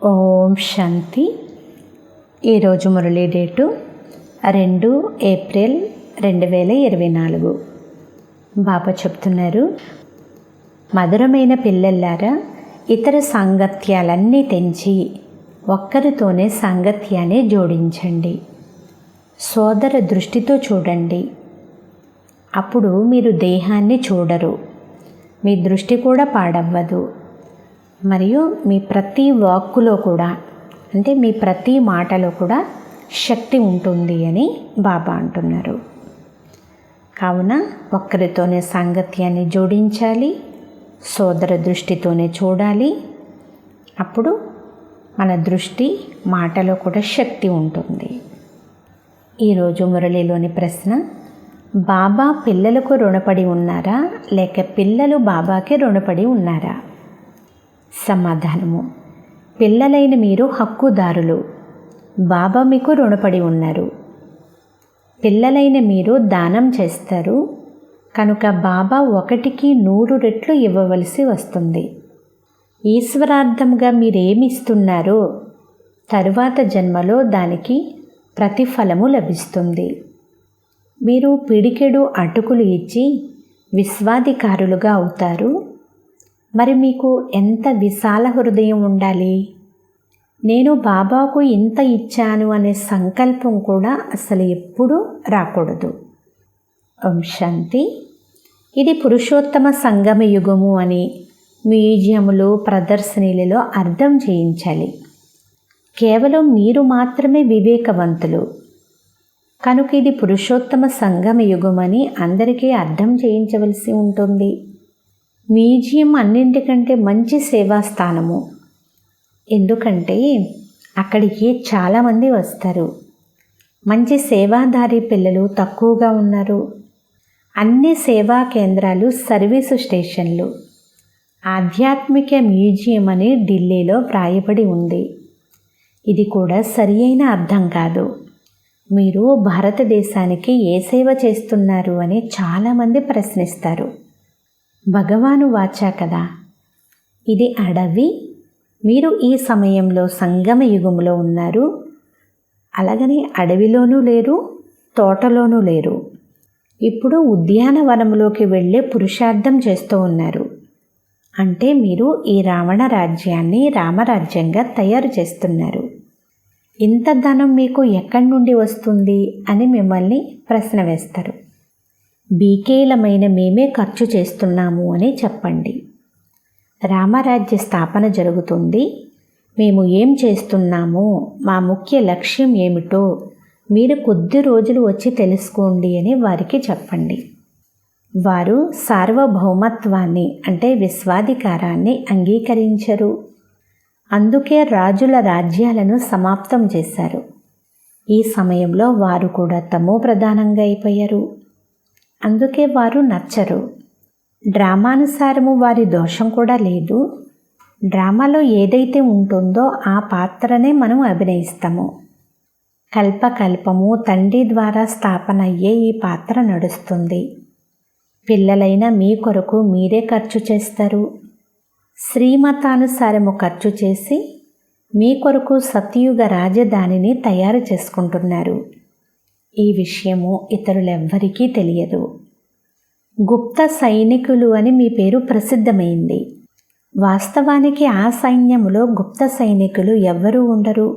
ఓం శాంతి. ఈరోజు Murali date 2 April 2024. బాబా చెప్తున్నారు, మధురమైన పిల్లల్లారా, ఇతర సాంగత్యాలన్నీ తెంచి ఒక్కరితోనే సాంగత్యాన్ని జోడించండి. సోదర దృష్టితో చూడండి. అప్పుడు మీరు దేహాన్ని చూడరు, మీ దృష్టి కూడా పాడవ్వదు. మరియు మీ ప్రతి వాక్కులో కూడా, అంటే మీ ప్రతి మాటలో కూడా శక్తి ఉంటుంది అని బాబా అంటున్నారు. కావున ఒక్కరితోనే సాంగత్యాన్ని జోడించాలి, సోదర దృష్టితోనే చూడాలి. అప్పుడు మన దృష్టి మాటలో కూడా శక్తి ఉంటుంది. ఈరోజు మురళిలోని ప్రశ్న, బాబా పిల్లలకు రుణపడి ఉన్నారా లేక పిల్లలు బాబాకి రుణపడి ఉన్నారా? సమాధానము, పిల్లలైన మీరు హక్కుదారులు, బాబా మీకు రుణపడి ఉన్నారు. పిల్లలైన మీరు దానం చేస్తారు కనుక బాబా 1కి 100 రెట్లు ఇవ్వవలసి వస్తుంది. ఈశ్వరార్థంగా మీరేమిస్తున్నారో తరువాత జన్మలో దానికి ప్రతిఫలము లభిస్తుంది. మీరు పిడికెడు అటుకులు ఇచ్చి విశ్వాధికారులుగా అవుతారు. మరి మీకు ఎంత విశాల హృదయం ఉండాలి. నేను బాబాకు ఇంత ఇచ్చాను అనే సంకల్పం కూడా అసలు ఎప్పుడూ రాకూడదు. ఓం శాంతి. ఇది పురుషోత్తమ సంగమ యుగము అని మ్యూజియంలు, ప్రదర్శనలలో అర్థం చేయించాలి. కేవలం మీరు మాత్రమే వివేకవంతులు కనుక ఇది పురుషోత్తమ సంగమ యుగమని అందరికీ అర్థం చేయించవలసి ఉంటుంది. మ్యూజియం అన్నింటికంటే మంచి సేవా స్థానము. ఎందుకంటే అక్కడికి చాలామంది వస్తారు. మంచి సేవాదారి పిల్లలు తక్కువగా ఉన్నారు. అన్ని సేవా కేంద్రాలు సర్వీసు స్టేషన్లు. ఆధ్యాత్మిక మ్యూజియం అని ఢిల్లీలో వ్రాయబడి ఉంది. ఇది కూడా సరి అయిన అర్థం కాదు. మీరు భారతదేశానికి ఏ సేవ చేస్తున్నారు అని చాలామంది ప్రశ్నిస్తారు. భగవాను వాచా కదా, ఇది అడవి, మీరు ఈ సమయంలో సంగమ యుగంలో ఉన్నారు. అలాగని అడవిలోనూ లేరు, తోటలోనూ లేరు. ఇప్పుడు ఉద్యానవనంలోకి వెళ్ళే పురుషార్థం చేస్తూ ఉన్నారు. అంటే మీరు ఈ రావణ రాజ్యాన్ని రామరాజ్యంగా తయారు చేస్తున్నారు. ఇంత ధనం మీకు ఎక్కడి నుండి వస్తుంది అని మిమ్మల్ని ప్రశ్న వేస్తారు. బీకేలమైన మేమే ఖర్చు చేస్తున్నాము అని చెప్పండి. రామరాజ్య స్థాపన జరుగుతుంది. మేము ఏం చేస్తున్నామో, మా ముఖ్య లక్ష్యం ఏమిటో మీరు కొద్ది రోజులు వచ్చి తెలుసుకోండి అని వారికి చెప్పండి. వారు సార్వభౌమత్వాన్ని అంటే విశ్వాధికారాన్ని అంగీకరించరు. అందుకే రాజుల రాజ్యాలను సమాప్తం చేశారు. ఈ సమయంలో వారు కూడా తమో ప్రధానంగా అయిపోయారు. అందుకే వారు నచ్చరు. డ్రామానుసారము వారి దోషం కూడా లేదు. డ్రామాలో ఏదైతే ఉంటుందో ఆ పాత్రనే మనం అభినయిస్తాము. కల్పకల్పము తండ్రి ద్వారా స్థాపన అయ్యే ఈ పాత్ర నడుస్తుంది. పిల్లలైన మీ కొరకు మీరే ఖర్చు చేస్తారు. శ్రీమతానుసారము ఖర్చు చేసి మీ కొరకు సత్యుగ రాజధానిని తయారు చేసుకుంటున్నారు. ఈ విషయము ఇతరులెవ్వరికీ తెలియదు. గుప్త సైనికులు అని మీ పేరు ప్రసిద్ధమైంది. వాస్తవానికి ఆ సైన్యములో గుప్త సైనికులు ఎవ్వరూ ఉండరు.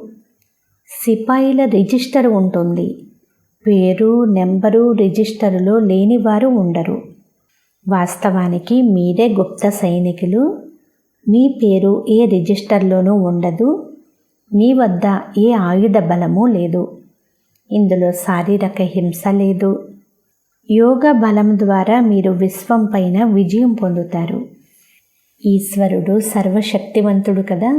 సిపాయిల రిజిస్టర్ ఉంటుంది. పేరు, నెంబరు రిజిస్టరులో లేనివారు ఉండరు. వాస్తవానికి మీరే గుప్త సైనికులు. మీ పేరు ఏ రిజిస్టర్లోనూ ఉండదు. మీ వద్ద ఏ ఆయుధ బలము లేదు. ఇందులో శారీరక హింస లేదు. యోగ బలం ద్వారా మీరు విశ్వం పైన విజయం పొందుతారు. ఈశ్వరుడు సర్వశక్తివంతుడు కదా.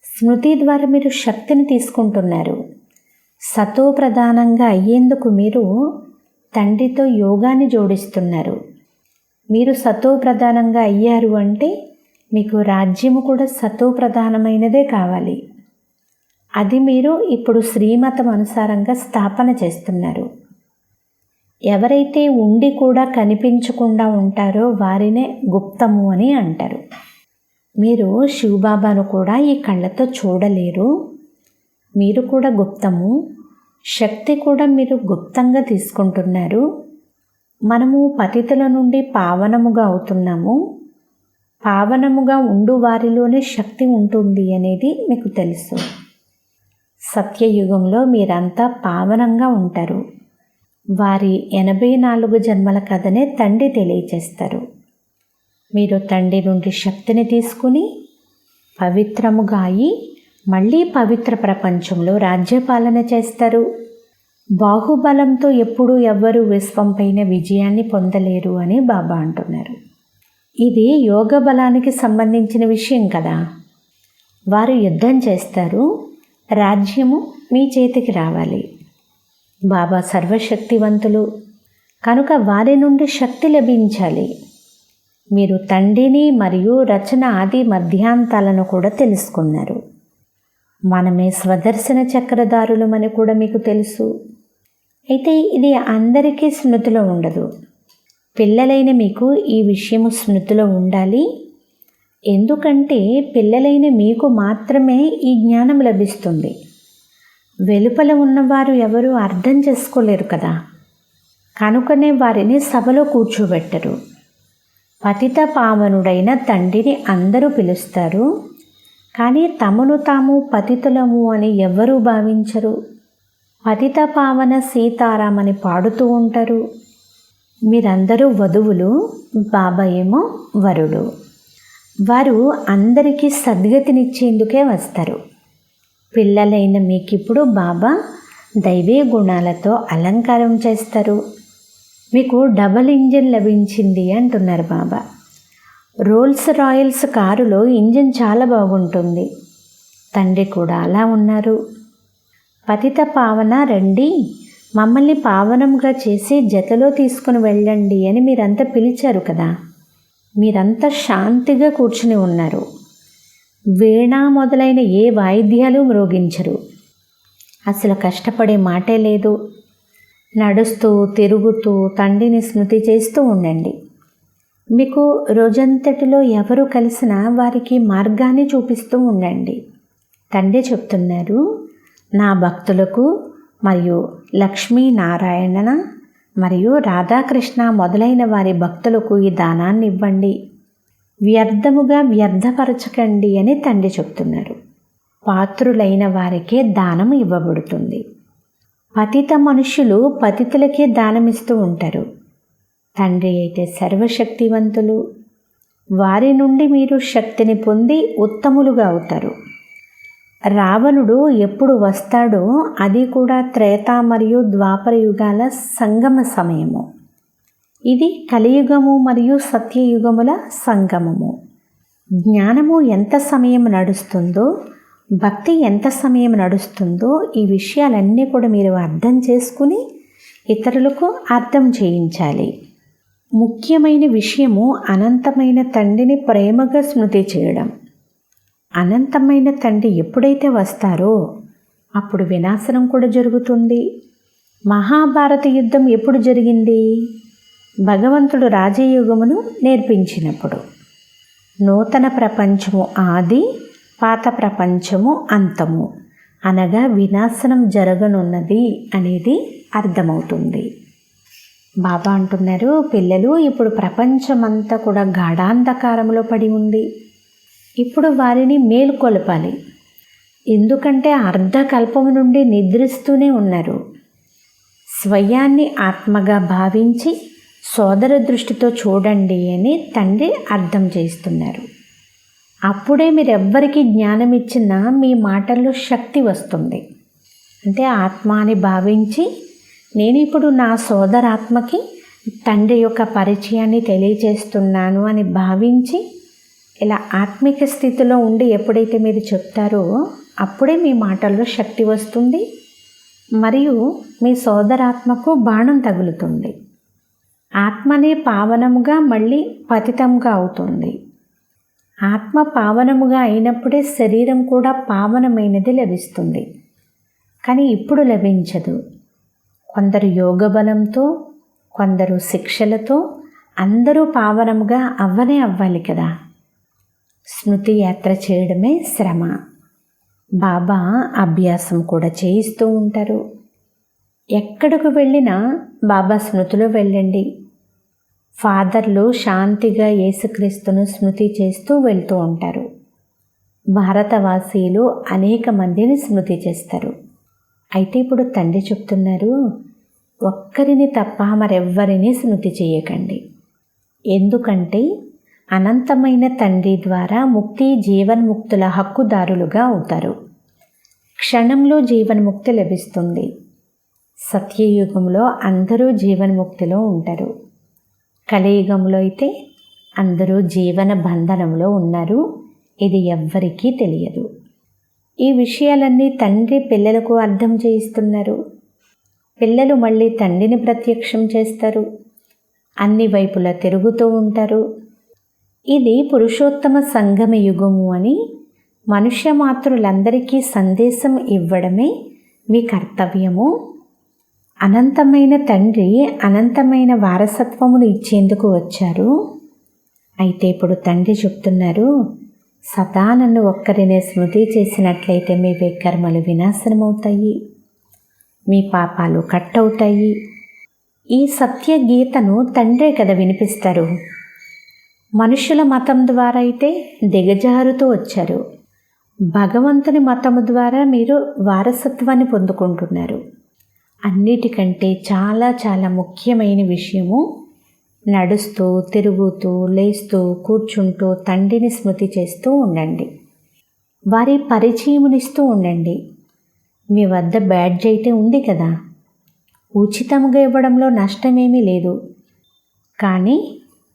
స్మృతి ద్వారా మీరు శక్తిని తీసుకుంటున్నారు. సతో ప్రధానంగా అయ్యేందుకు మీరు తండ్రితో యోగాన్ని జోడిస్తున్నారు. మీరు సతో ప్రధానంగా అయ్యారు అంటే మీకు రాజ్యము కూడా సతో ప్రధానమైనదే కావాలి. అది మీరు ఇప్పుడు శ్రీమతం అనుసారంగా స్థాపన చేస్తున్నారు. ఎవరైతే ఉండి కూడా కనిపించకుండా ఉంటారో వారినే గుప్తము అని అంటారు. మీరు శివబాబాను కూడా ఈ కళ్ళతో చూడలేరు. మీరు కూడా గుప్తము, శక్తి కూడా మీరు గుప్తంగా తీసుకుంటున్నారు. మనము పతితుల నుండి పావనముగా అవుతున్నాము. పావనముగా ఉండు వారిలోనే శక్తి ఉంటుంది అనేది మీకు తెలుసు. సత్యయుగంలో మీరంతా పావనంగా ఉంటారు. వారి 84 జన్మల కథనే తండ్రి తెలియచేస్తారు. మీరు తండ్రి నుండి శక్తిని తీసుకుని పవిత్రముగా అయి మళ్ళీ పవిత్ర ప్రపంచంలో రాజ్యపాలన చేస్తారు. బాహుబలంతో ఎప్పుడూ ఎవ్వరూ విశ్వంపైన విజయాన్ని పొందలేరు అని బాబా అంటున్నారు. ఇది యోగ బలానికి సంబంధించిన విషయం కదా. వారు యుద్ధం చేస్తారు, రాజ్యము మీ చేతికి రావాలి. బాబా సర్వశక్తివంతులు కనుక వారి నుండి శక్తి లభించాలి. మీరు తండ్రిని మరియు రచన ఆది మధ్యాంతాలను కూడా తెలుసుకున్నారు. మనమే స్వదర్శన చక్రధారులమని కూడా మీకు తెలుసు. అయితే ఇది అందరికీ స్మృతిలో ఉండదు. పిల్లలైన మీకు ఈ విషయము స్మృతిలో ఉండాలి. ఎందుకంటే పిల్లలైన మీకు మాత్రమే ఈ జ్ఞానం లభిస్తుంది. వెలుపల ఉన్నవారు ఎవరు అర్థం చేసుకోలేరు కదా. కనుకనే వారిని సభలో కూర్చోబెట్టరు. పతిత పావనుడైన తండ్రిని అందరూ పిలుస్తారు, కానీ తమను తాము పతితులము అని ఎవ్వరూ భావించరు. పతిత పావన సీతారామని పాడుతూ ఉంటారు. మీరందరూ వధువులు, బాబా ఏమో వరుడు. వారు అందరికీ సద్గతినిచ్చేందుకే వస్తారు. పిల్లలైన మీకిప్పుడు బాబా దైవీ గుణాలతో అలంకారం చేస్తారు. మీకు డబల్ ఇంజిన్ లభించింది అంటున్నారు బాబా. రోల్స్ రాయల్స్ కారులో ఇంజిన్ చాలా బాగుంటుంది. తండ్రి కూడా అలా ఉన్నారు. పతిత పావన రండి, మమ్మల్ని పావనంగా చేసి జతలో తీసుకుని వెళ్ళండి అని మీరంతా పిలిచారు కదా. మీరంతా శాంతిగా కూర్చుని ఉన్నారు. వీణ మొదలైన ఏ వాయిద్యాలు మ్రోగించరు. అసలు కష్టపడే మాటే లేదు. నడుస్తూ తిరుగుతూ తండ్రిని స్మృతి చేస్తూ ఉండండి. మీకు రోజంతటిలో ఎవరు కలిసినా వారికి మార్గాన్ని చూపిస్తూ ఉండండి. తండ్రి చెప్తున్నారు, నా భక్తులకు మరియు లక్ష్మీనారాయణ మరియు రాధాకృష్ణ మొదలైన వారి భక్తులకు ఈ దానాన్ని ఇవ్వండి. వ్యర్థముగా వ్యర్థపరచకండి అని తండ్రి చెప్తున్నారు. పాత్రులైన వారికే దానం ఇవ్వబడుతుంది. పతిత మనుషులు పతితులకే దానమిస్తూ ఉంటారు. తండ్రి అయితే సర్వశక్తివంతులు. వారి నుండి మీరు శక్తిని పొంది ఉత్తములుగా అవుతారు. రావణుడు ఎప్పుడు వస్తాడో అది కూడా త్రేతా మరియు ద్వాపర యుగాల సంగమ సమయము. ఇది కలియుగము మరియు సత్యయుగముల సంగమము. జ్ఞానము ఎంత సమయం నడుస్తుందో, భక్తి ఎంత సమయం నడుస్తుందో ఈ విషయాలన్నీ కూడా మీరు అర్థం చేసుకుని ఇతరులకు అర్థం చేయించాలి. ముఖ్యమైన విషయము అనంతమైన తండ్రిని ప్రేమగా స్మృతి చేయడం. అనంతమైన తండ్రి ఎప్పుడైతే వస్తారో అప్పుడు వినాశనం కూడా జరుగుతుంది. మహాభారత యుద్ధం ఎప్పుడు జరిగింది? భగవంతుడు రాజయోగమును నేర్పించినప్పుడు. నూతన ప్రపంచము ఆది, పాత ప్రపంచము అంతము అనగా వినాశనం జరగనున్నది అనేది అర్థమవుతుంది. బాబా అంటున్నారు, పిల్లలు ఇప్పుడు ప్రపంచమంతా కూడా గాఢాంధకారంలో పడి ఉంది. ఇప్పుడు వారిని మేలుకొల్పాలి. ఎందుకంటే అర్ధకల్పం నుండి నిద్రిస్తూనే ఉన్నారు. స్వయాన్ని ఆత్మగా భావించి సోదర దృష్టితో చూడండి అని తండ్రి అర్థం చేస్తున్నారు. అప్పుడే మీరెవ్వరికి జ్ఞానం ఇచ్చినా మీ మాటల్లో శక్తి వస్తుంది. అంటే ఆత్మ అని భావించి నేను ఇప్పుడు నా సోదరాత్మకి తండ్రి యొక్క పరిచయాన్ని తెలియచేస్తున్నాను అని భావించి ఇలా ఆత్మిక స్థితిలో ఉండి ఎప్పుడైతే మీరు చెప్తారో అప్పుడే మీ మాటల్లో శక్తి వస్తుంది మరియు మీ సోదరాత్మకు బాణం తగులుతుంది. ఆత్మనే పావనముగా మళ్ళీ పతితంగా అవుతుంది. ఆత్మ పావనముగా అయినప్పుడే శరీరం కూడా పావనమైనది లభిస్తుంది. కానీ ఇప్పుడు లభించదు. కొందరు యోగ బలంతో, కొందరు శిక్షలతో అందరూ పావనముగా అవ్వాలి కదా. స్మృతి యాత్ర చేయడమే శ్రమ. బాబా అభ్యాసం కూడా చేయిస్తూ ఉంటారు. ఎక్కడికి వెళ్ళినా బాబా స్మృతిలో వెళ్ళండి. ఫాదర్లు శాంతిగా యేసుక్రీస్తును స్మృతి చేస్తూ వెళ్తూ ఉంటారు. భారతవాసీలు అనేక మందిని స్మృతి చేస్తారు. అయితే ఇప్పుడు తండ్రి చెప్తున్నారు, ఒక్కరిని తప్ప మరెవ్వరిని స్మృతి చేయకండి. ఎందుకంటే అనంతమైన తండ్రి ద్వారా ముక్తి జీవన్ముక్తుల హక్కుదారులుగా అవుతారు. క్షణంలో జీవన్ముక్తి లభిస్తుంది. సత్యయుగంలో అందరూ జీవన్ముక్తిలో ఉంటారు. కలియుగంలో అయితే అందరూ జీవన బంధనంలో ఉన్నారు. ఇది ఎవ్వరికీ తెలియదు. ఈ విషయాలన్నీ తండ్రి పిల్లలకు అర్థం చేయిస్తున్నారు. పిల్లలు మళ్ళీ తండ్రిని ప్రత్యక్షం చేస్తారు. అన్ని వైపులా తిరుగుతూ ఉంటారు. ఇది పురుషోత్తమ సంగమ యుగము అని మనుష్య మాతృలందరికీ సందేశం ఇవ్వడమే మీ కర్తవ్యము. అనంతమైన తండ్రి అనంతమైన వారసత్వమును ఇచ్చేందుకు వచ్చారు. అయితే ఇప్పుడు తండ్రి చెప్తున్నారు, సదా నన్ను ఒక్కరినే స్మృతి చేసినట్లయితే మీ వికర్మలు వినాశనమవుతాయి, మీ పాపాలు కట్ అవుతాయి. ఈ సత్య గీతను తండ్రే కదా వినిపిస్తారు. మనుషుల మతం ద్వారా అయితే దిగజారుతూ వచ్చారు. భగవంతుని మతము ద్వారా మీరు వారసత్వాన్ని పొందుకుంటున్నారు. అన్నిటికంటే చాలా చాలా ముఖ్యమైన విషయము, నడుస్తూ తిరుగుతూ లేస్తూ కూర్చుంటూ తండ్రిని స్మృతి చేస్తూ ఉండండి. వారి పరిచయమునిస్తూ ఉండండి. మీ వద్ద బ్యాడ్జ్ అయితే ఉంది కదా, ఉచితంగా ఇవ్వడంలో నష్టమేమీ లేదు. కానీ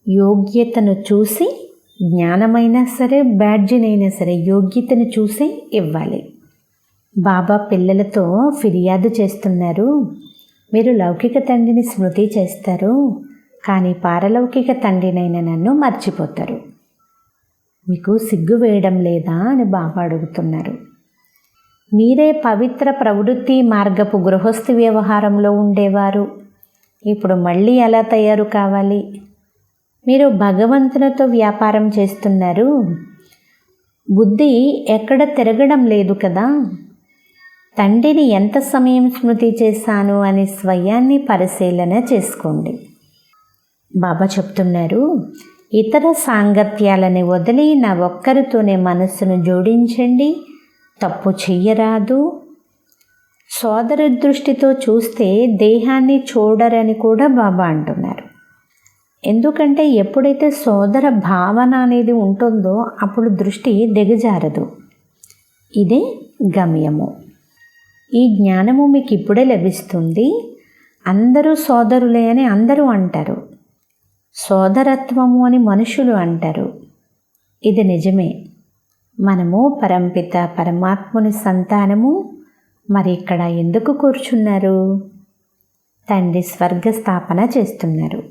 యోగ్యతను చూసి, జ్ఞానమైనా సరే బ్యాడ్జినైనా సరే యోగ్యతను చూసి ఇవ్వాలి. బాబా పిల్లలతో ఫిర్యాదు చేస్తున్నారు, మీరు లౌకిక తండ్రిని స్మృతి చేస్తారు, కానీ పారలౌకిక తండ్రినైన నన్ను మర్చిపోతారు. మీకు సిగ్గు వేయడం లేదా అని బాబా అడుగుతున్నారు. మీరే పవిత్ర ప్రవృత్తి మార్గపు గృహస్థి వ్యవహారంలో ఉండేవారు. ఇప్పుడు మళ్ళీ ఎలా తయారు కావాలి? మీరు భగవంతునితో వ్యాపారం చేస్తున్నారు. బుద్ధి ఎక్కడ తిరగడం లేదు కదా. తండ్రిని ఎంత సమయం స్మృతి చేశాను అని స్వయాన్ని పరిశీలన చేసుకోండి. బాబా చెప్తున్నారు, ఇతర సాంగత్యాలని వదిలి నా ఒక్కరితోనే మనస్సును జోడించండి. తప్పు చెయ్యరాదు. సోదర దృష్టితో చూస్తే దేహాన్ని చూడరని కూడా బాబా అంటున్నారు. ఎందుకంటే ఎప్పుడైతే సోదర భావన అనేది ఉంటుందో అప్పుడు దృష్టి దిగజారదు. ఇదే గమ్యము. ఈ జ్ఞానము మీకు ఇప్పుడే లభిస్తుంది. అందరూ సోదరులే అని అందరూ అంటారు. సోదరత్వము అని మనుషులు అంటారు. ఇది నిజమే. మనము పరంపిత పరమాత్ముని సంతానము. మరి ఇక్కడ ఎందుకు కూర్చున్నారు? తండ్రి స్వర్గస్థాపన చేస్తున్నారు.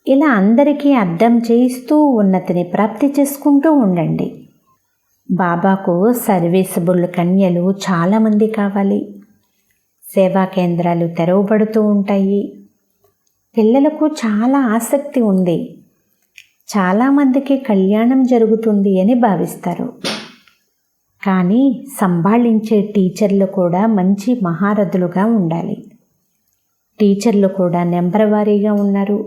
ఇలా అందరికీ అర్థం చేయిస్తూ ఉన్నతిని ప్రాప్తి చేసుకుంటూ ఉండండి. బాబాకు సర్వీసబుల్ కన్యలు చాలామంది కావాలి. సేవా కేంద్రాలు తెరవబడుతూ ఉంటాయి. పిల్లలకు చాలా ఆసక్తి ఉంది. చాలామందికి కళ్యాణం జరుగుతుంది అని భావిస్తారు. కానీ సంభాళించే టీచర్లు కూడా మంచి మహారథులుగా ఉండాలి. టీచర్లు కూడా నెంబర్ ఉన్నారు.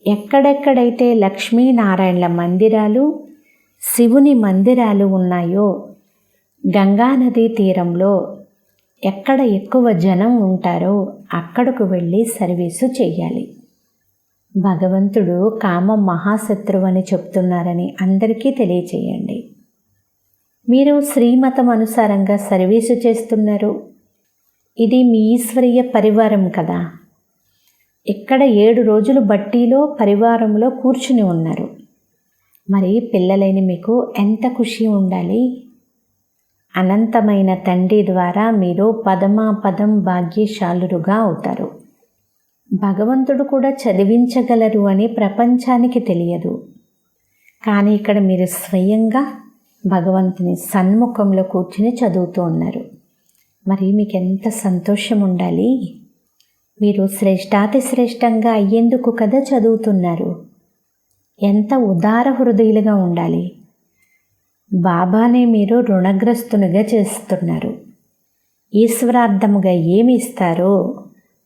ఎక్కడెక్కడైతే లక్ష్మీనారాయణల మందిరాలు, శివుని మందిరాలు ఉన్నాయో, గంగానదీ తీరంలో ఎక్కడ ఎక్కువ జనం ఉంటారో అక్కడకు వెళ్ళి సర్వీసు చెయ్యాలి. భగవంతుడు కామం మహాశత్రువు అని చెప్తున్నారని అందరికీ తెలియచేయండి. మీరు శ్రీమతం అనుసారంగా సర్వీసు చేస్తున్నారు. ఇది మీ ఈశ్వరీయ పరివారం కదా. ఇక్కడ 7 రోజులు బట్టీలో పరివారంలో కూర్చుని ఉన్నారు. మరి పిల్లలైన మీకు ఎంత ఖుషి ఉండాలి. అనంతమైన తండ్రి ద్వారా మీరు పదమాపదం భాగ్యశాలురుగా అవుతారు. భగవంతుడు కూడా చదివించగలరు అని ప్రపంచానికి తెలియదు. కానీ ఇక్కడ మీరు స్వయంగా భగవంతుని సన్ముఖంలో కూర్చుని చదువుతూ ఉన్నారు. మరి మీకు ఎంత సంతోషం ఉండాలి. మీరు శ్రేష్టాతి శ్రేష్టంగా అయ్యేందుకు కదా చదువుతున్నారు. ఎంత ఉదార హృదయులుగా ఉండాలి. బాబానే మీరు రుణగ్రస్తునిగా చేస్తున్నారు. ఈశ్వరార్థముగా ఏమి ఇస్తారో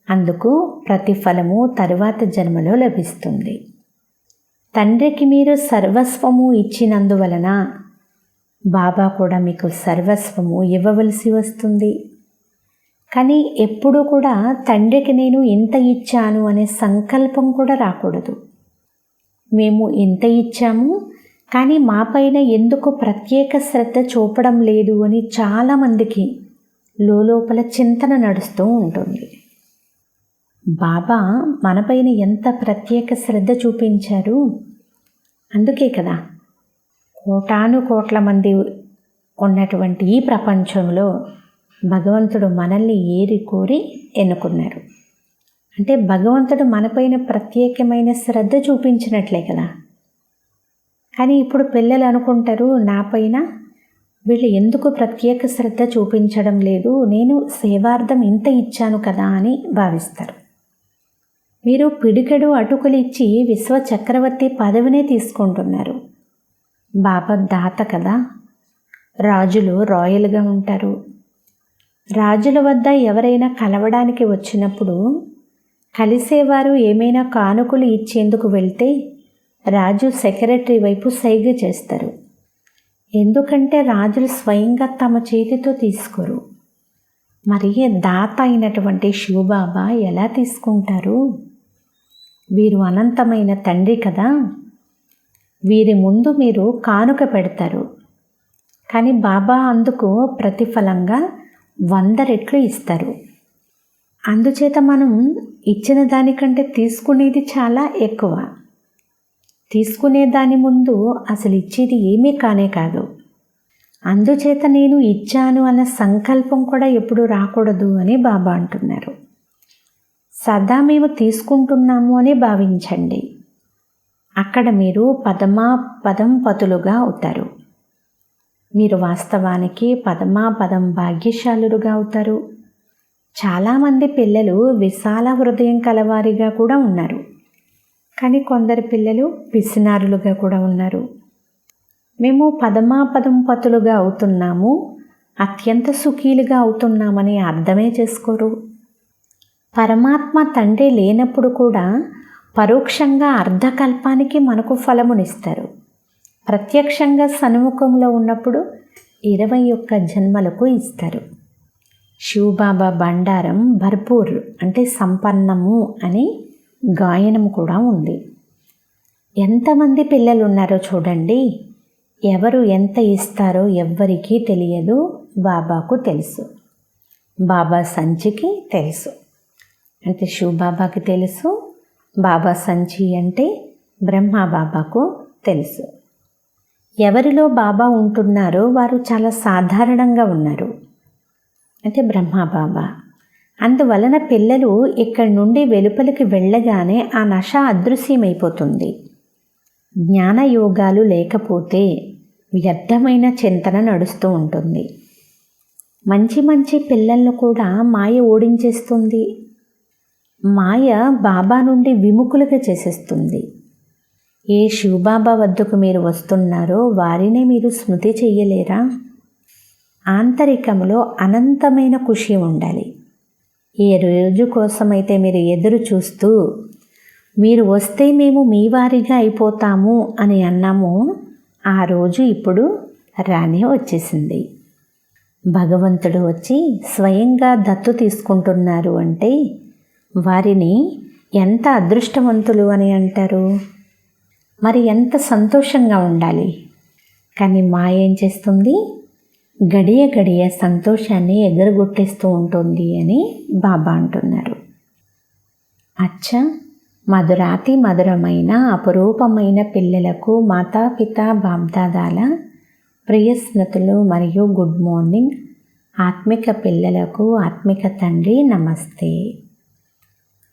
అందుకు ప్రతిఫలము తరువాత జన్మలో లభిస్తుంది. తండ్రికి మీరు సర్వస్వము ఇచ్చినందువలన బాబా కూడా మీకు సర్వస్వము ఇవ్వవలసి వస్తుంది. కానీ ఎప్పుడూ కూడా తండ్రికి నేను ఇంత ఇచ్చాను అనే సంకల్పం కూడా రాకూడదు. మేము ఇంత ఇచ్చాము కానీ మా పైన ఎందుకు ప్రత్యేక శ్రద్ధ చూపడం లేదు అని చాలామందికి లోపల చింతన నడుస్తూ ఉంటుంది. బాబా మనపైన ఎంత ప్రత్యేక శ్రద్ధ చూపించారు. అందుకే కదా కోటాను కోట్ల మంది ఉన్నటువంటి ఈ ప్రపంచంలో భగవంతుడు మనల్ని ఏరి కోరి ఎన్నుకున్నారు. అంటే భగవంతుడు మనపైన ప్రత్యేకమైన శ్రద్ధ చూపించినట్లే కదా. కానీ ఇప్పుడు పిల్లలు అనుకుంటారు, నా పైన వీళ్ళు ఎందుకు ప్రత్యేక శ్రద్ధ చూపించడం లేదు, నేను సేవార్థం ఇంత ఇచ్చాను కదా అని భావిస్తారు. మీరు పిడికెడు అటుకులు ఇచ్చి విశ్వ చక్రవర్తి పదవినే తీసుకుంటున్నారు. బాబా దాత కదా. రాజులు రాయల్గా ఉంటారు. రాజుల వద్ద ఎవరైనా కలవడానికి వచ్చినప్పుడు కలిసేవారు ఏమైనా కానుకలు ఇచ్చేందుకు వెళ్తే రాజు సెక్రటరీ వైపు సైగ చేస్తారు. ఎందుకంటే రాజులు స్వయంగా తమ చేతితో తీసుకోరు. మరి దాత అయినటువంటి శివబాబా ఎలా తీసుకుంటారు? వీరు అనంతమైన తండ్రి కదా. వీరి ముందు మీరు కానుక పెడతారు. కానీ బాబా అందుకు ప్రతిఫలంగా 100 రెట్లు ఇస్తారు. అందుచేత మనం ఇచ్చిన దానికంటే తీసుకునేది చాలా ఎక్కువ. తీసుకునే దాని ముందు అసలు ఇచ్చేది ఏమీ కానే కాదు. అందుచేత నేను ఇచ్చాను అన్న సంకల్పం కూడా ఎప్పుడు రాకూడదు అని బాబా అంటున్నారు. సదా మేము తీసుకుంటున్నాము అని భావించండి. అక్కడ మీరు పదం పతులుగా అవుతారు. మీరు వాస్తవానికి పదం భాగ్యశాలురుగా అవుతారు. చాలామంది పిల్లలు విశాల హృదయం కలవారిగా కూడా ఉన్నారు. కానీ కొందరు పిల్లలు పిసినారులుగా కూడా ఉన్నారు. మేము పదం పతులుగా అవుతున్నాము, అత్యంత సుఖీలుగా అవుతున్నామని అర్థమే చేసుకోరు. పరమాత్మ తండ్రి లేనప్పుడు కూడా పరోక్షంగా అర్ధకల్పానికి మనకు ఫలమునిస్తారు. ప్రత్యక్షంగా సన్ముఖంలో ఉన్నప్పుడు 21 జన్మలకు ఇస్తారు. శివబాబా బండారం భర్పూర్ అంటే సంపన్నము అని గాయనం కూడా ఉంది. ఎంతమంది పిల్లలు ఉన్నారో చూడండి. ఎవరు ఎంత ఇస్తారో ఎవ్వరికీ తెలియదు, బాబాకు తెలుసు. బాబా సంచికి తెలుసు. అంటే శివబాబాకి తెలుసు. బాబా సంచి అంటే బ్రహ్మ బాబాకు తెలుసు. ఎవరిలో బాబా ఉంటున్నారో వారు చాలా సాధారణంగా ఉన్నారు, అంటే బ్రహ్మ బాబా. అందువలన పిల్లలు ఇక్కడి నుండి వెలుపలికి వెళ్ళగానే ఆ నష అదృశ్యమైపోతుంది. జ్ఞానయోగాలు లేకపోతే వ్యర్థమైన చింతన నడుస్తూ ఉంటుంది. మంచి మంచి పిల్లలను కూడా మాయ ఓడించేస్తుంది. మాయ బాబా నుండి విముఖులుగా చేసేస్తుంది. ఏ శివబాబా వద్దకు మీరు వస్తున్నారో వారినే మీరు స్మృతి చెయ్యలేరా? ఆంతరికంలో అనంతమైన ఖుషి ఉండాలి. ఏ రోజు కోసమైతే మీరు ఎదురు చూస్తూ మీరు వస్తే మేము మీ వారిగా అయిపోతాము అని అన్నాము, ఆ రోజు ఇప్పుడు రానే వచ్చేసింది. భగవంతుడు వచ్చి స్వయంగా దత్తు తీసుకుంటున్నారు అంటే వారిని ఎంత అదృష్టవంతులు అని అంటారు. మరి ఎంత సంతోషంగా ఉండాలి. కానీ మాయ ఏం చేస్తుంది? గడియ గడియ సంతోషాన్ని ఎగరగొట్టేస్తూ ఉంటుంది అని బాబా అంటున్నారు. అచ్చా, మధురాతి మధురమైన అపురూపమైన పిల్లలకు మాతాపిత బాబ్దాదాల ప్రియ స్మృతులు మరియు గుడ్ మార్నింగ్. ఆత్మిక పిల్లలకు ఆత్మిక తండ్రి నమస్తే.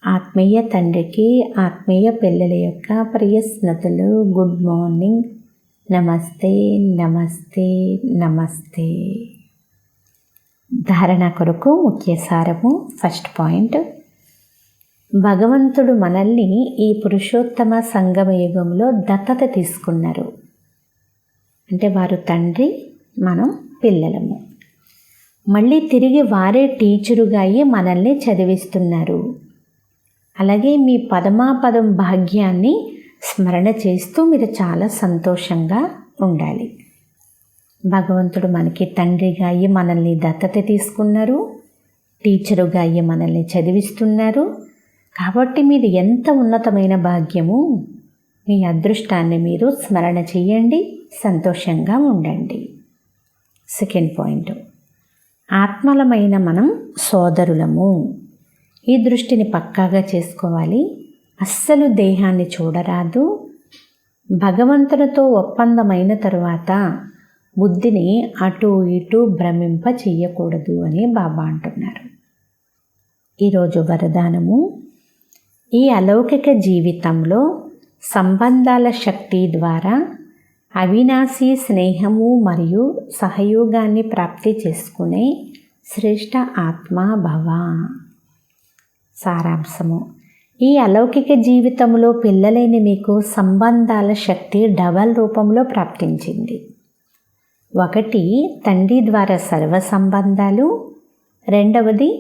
ఆత్మీయ తండ్రికి ఆత్మీయ పిల్లల యొక్క ప్రియ స్మృతులు గుడ్ మార్నింగ్. నమస్తే నమస్తే నమస్తే. ధారణ కొరకు ముఖ్య సారము. ఫస్ట్ పాయింట్, భగవంతుడు మనల్ని ఈ పురుషోత్తమ సంగమ యుగంలో దత్తత తీసుకున్నారు. అంటే వారు తండ్రి, మనం పిల్లలము. మళ్ళీ తిరిగి వారే టీచరుగా అయ్యి మనల్ని చదివిస్తున్నారు. అలాగే మీ పదమాపదం భాగ్యాన్ని స్మరణ చేస్తూ మీరు చాలా సంతోషంగా ఉండాలి. భగవంతుడు మనకి తండ్రిగా అయ్యి మనల్ని దత్తత తీసుకున్నారు, టీచరుగా అయ్యి మనల్ని చదివిస్తున్నారు. కాబట్టి మీది ఎంత ఉన్నతమైన భాగ్యము. మీ అదృష్టాన్ని మీరు స్మరణ చేయండి, సంతోషంగా ఉండండి. సెకండ్ పాయింట్, ఆత్మలమైన మనం సోదరులము. ఈ దృష్టిని పక్కాగా చేసుకోవాలి. అస్సలు దేహాన్ని చూడరాదు. భగవంతునితో ఒప్పందమైన తరువాత బుద్ధిని అటు ఇటు భ్రమింప చెయ్యకూడదు అని బాబా అంటున్నారు. ఈరోజు వరదానము, ఈ అలౌకిక జీవితంలో సంబంధాల శక్తి ద్వారా అవినాశీ స్నేహము మరియు సహయోగాన్ని ప్రాప్తి చేసుకునే శ్రేష్ఠ ఆత్మ భవ. సారాంశము, ఈ అలౌకిక జీవితంలో పిల్లలైన మీకు సంబంధాల శక్తి డబల్ రూపంలో ప్రాప్తించింది. ఒకటి, తండ్రి ద్వారా సర్వ సంబంధాలు. రెండవది,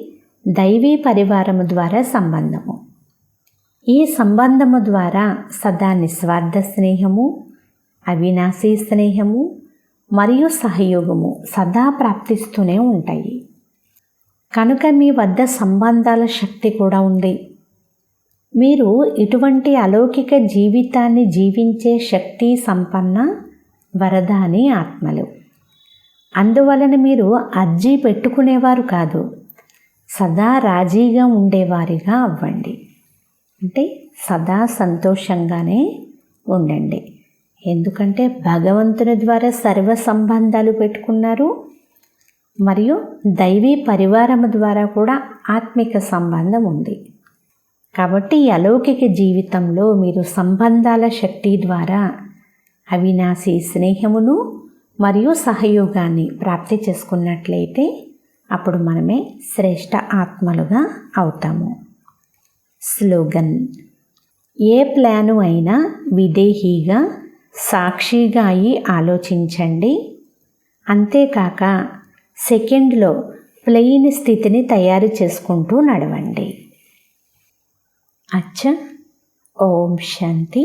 దైవీ పరివారము ద్వారా సంబంధము. ఈ సంబంధము ద్వారా సదా నిస్వార్థ స్నేహము, అవినాశీ స్నేహము మరియు సహయోగము సదా ప్రాప్తిస్తూనే ఉంటాయి. కనుక మీ వద్ద సంబంధాల శక్తి కూడా ఉంది. మీరు ఇటువంటి అలౌకిక జీవితాన్ని జీవించే శక్తి సంపన్న వరదాని ఆత్మలు. అందువలన మీరు అర్జీ పెట్టుకునేవారు కాదు, సదా రాజీగా ఉండేవారిగా అవ్వండి. అంటే సదా సంతోషంగానే ఉండండి. ఎందుకంటే భగవంతుని ద్వారా సర్వ సంబంధాలు పెట్టుకున్నారు మరియు దైవీ పరివారము ద్వారా కూడా ఆత్మిక సంబంధం ఉంది. కాబట్టి ఈ అలౌకిక జీవితంలో మీరు సంబంధాల శక్తి ద్వారా అవినాశీ స్నేహమును మరియు సహయోగాన్ని ప్రాప్తి చేసుకున్నట్లయితే అప్పుడు మనమే శ్రేష్ఠ ఆత్మలుగా అవుతాము. స్లోగన్, ఏ ప్లాను అయినా విదేహీగా సాక్షిగా అయి ఆలోచించండి. అంతేకాక సెకండ్లో ప్లెయిన్ స్థితిని తయారు చేసుకుంటూ నడవండి. అచ్చా, ఓం శాంతి.